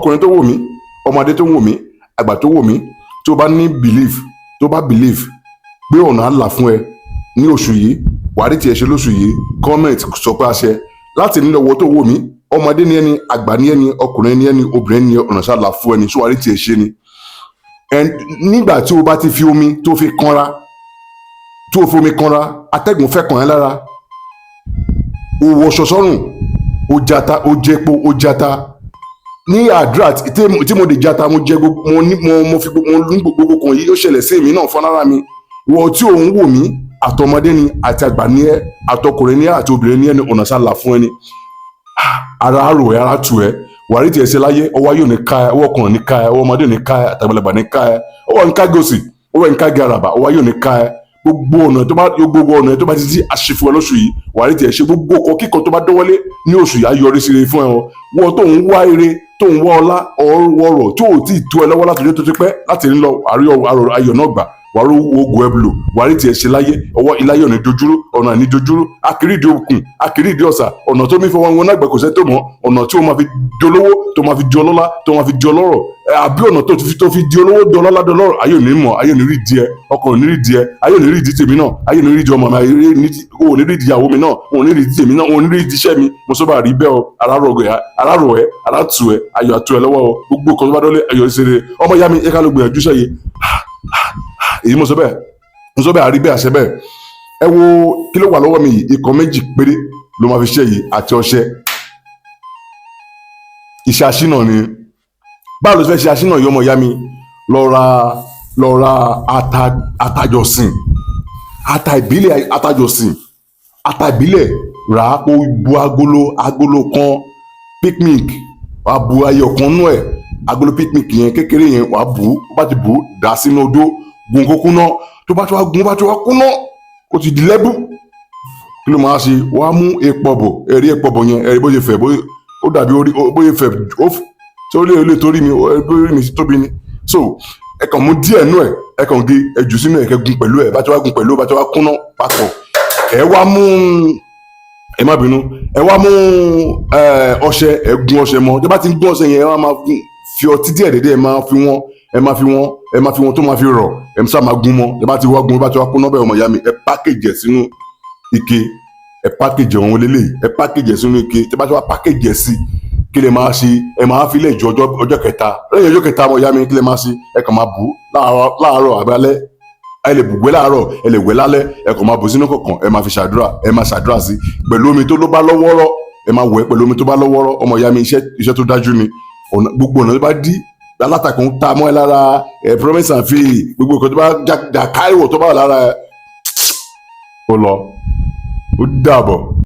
ọkùnrin tó wò mí, ọmọdé tó wò mí, àgbà tó wò mí, tó bá ní belief, tó bá believe pé ọ̀nà á là fún ẹ ní oṣù yìí, wàá rí tiẹ̀ ṣe lóṣù yìí, comment sọ pé àṣẹ. Láti nílò owó tó wò mí, ọmọdé ni ẹni, àgbà ni ẹni, ọkùnrin ni ẹni, obìnrin ni ọ̀nà ṣáà là fún ẹni, so wàá rí tiẹ̀ ṣe ni. Nígbà tí o bá ti fi omi tó fi kanra, atẹ́gùn fẹ́ kàn ẹ́ lára, o wọṣọ sọ́rùn, o jata, o jẹpo, o jata. Ní àdúrà tí mo dé jata, mo jẹ gbogbo, mo fi gbogbo kan yìí ó ṣẹlẹ̀ sí èmi náà fọ́nrán mi. Wọ́n tí òun wò mí, àtọmọdé ni àti àgbà ni ẹ́, àtọkùnrin ni ẹ́ àti obìnrin ni ẹ́, ni ọ̀nà ṣáà là fún ẹni. Ara rò ẹ́, ara tù ẹ́, wàá rí tiẹ̀ ṣe láyé, ọwọ́ yóò ní ká ẹ, ọwọ́ kan ní ká ẹ, ọwọ́ ọmọdé ní ká ẹ, àtàgbàlagbà ní ká ẹ, ọwọ́ ní ká gòsì, ọwọ́ ní ká gẹ àràbà, ọwọ́ yóò ní ká ẹ. Gbogbo ọ̀nà tó bá ti di àṣìfún ẹ lóṣù yìí, wàá rí tiẹ̀ ṣe. Gbogbo ọkọ̀ kíkan tó bá dọ́wọ́lé ní oṣù yìí á yọrí sí rere fún ẹ o. Wọ́n tó ń wá ire, tó ń wá ọlá, ọrọ̀ tó ò tí ì tó ẹ lọ́wọ́ látọjọ́ tó ti pẹ́, láti ń lọ ayọ̀ náà gbà, wàá rí ogun ẹbùlò, wàá rí tiẹ̀ ṣe láyé. Ọwọ́ iláyọ̀ ní dojúrú, ọ̀nà ní dojúrú, akérèdé òkun, akérèdé ọ̀sà, ọ̀nà tó mi fọwọ́ wọn náà gbẹ kò sẹ́ tó mọ́, ọ̀nà tí o máa fi di olówó, tó máa fi di ọlọ́lá, tó máa fi di ọlọ́rọ̀, àbí ọ̀nà tó fi di olówó, di ọlọ́lá, di ọlọ́rọ̀, ayé ò ní mọ̀, ayé ò ní rí di ẹ, ọkọ ò ní rí di ẹ, ayé ò ní rí di tèmi náà, ayé ò ní rí di ọmọ mi, o ò ní rí di ìyàwó mi náà, o ò ní rí di tèmi náà, o ò ní rí di iṣẹ́ mi. Mo sọ bá rí bẹ́ẹ̀ o, arárọ̀ ẹ, arátù ẹ, ayọ̀ àtù ẹ lọ́wọ́ o. Gbogbo kan tó bá dọ́lé ayọ̀ ìṣeré. Ọmọ ìyá mi, ẹ ká ló gbìyànjú iṣẹ́ yìí. Èyí mo sọ bẹ́ẹ̀, àrí bẹ́ẹ̀, àṣẹ bẹ́ẹ̀. Ẹ wo kí ló wà lọ́wọ́ mi yìí, ikọ̀ méjì péré ló máa fi ṣe yìí àti ọṣẹ. Iṣẹ́ aṣínà ni. Báwo ló fẹ́ ṣe aṣínà yìí, ọmọ ìyá mi? Lọ ra atajọsìn, ata ìbílẹ̀, rà á kó bu agolo kan picnic, wàá bu ayọ̀ kan nú ẹ̀, agolo picnic yẹn kékeré yẹn wàá bù, bá ti bù, dà sínú odó, gun kó kúná. Tó bá ti wá kúná, ó ti di lẹ́bù. Kí ló máa ṣe? Wàá mú epo bò, ẹ̀rí epo bò yẹn, ẹ̀rí bó ṣe fẹ̀, ó dàbí bóyá fẹ̀, tí ó lè torí mi tóbi ni. So ẹ kàn mú díẹ̀ nú ẹ̀, ẹ kàn gé ẹjù sínú ẹ̀, kẹ́ gun pẹ̀lú ẹ̀, bá ti wá gun pẹ̀lú, bá ti wá kúná papọ̀. Ẹ wá mú, ẹ má bínú, ẹ wá mú ọṣẹ, ẹ gun ọṣẹ mọ́. Tí bá ti gún ọṣẹ yẹn, ẹ máa fi ọtí díẹ̀ dédé, ẹ máa fi wọ́n tó máa fi rọ̀, ẹ sá máa gún mọ́. Tí bá ti wá gún, bá ti wá kúná bẹ́ẹ̀, ọmọ ìyá mi, ẹ pákéjì ẹ̀ sínú ike, ẹ pákéjì ọ̀hún lélẹ̀, ẹ pákéjì ẹ̀ sínú ike. Tí bá ti wá pákéjì ẹ̀ sí, kí lè máa ṣe? Ẹ máa fi lẹ̀ ju ọjọ́ kẹta. Lẹ́yìn ọjọ́ kẹta, ọmọ ìyá mi, kí lè máa ṣe? Ẹ kàn máa bù láàárọ̀ àbí alẹ́. Ẹ lè bùgbé láàárọ̀, ẹ lè wẹ̀ lálẹ́, ẹ kàn máa bù sínú kọ̀ọ̀kan, ẹ máa fi ṣàdúrà, ẹ máa ṣàdúrà sí pẹ̀lú omi tó ló bá lọ́wọ́rọ́, ẹ máa wẹ̀ pẹ̀lú omi tó bá lọ́wọ́rọ́. Ọmọ ìyá mi, iṣẹ́ tó dájú ni. Gbogbo ọ̀nà tó bá dí alátakùn ta mọ́ ẹ lára, promise and fail, gbogbo nǹkan tó bá jà káìwọ̀ tó bá wà lára ẹ, ó lọ, ó dàbọ̀.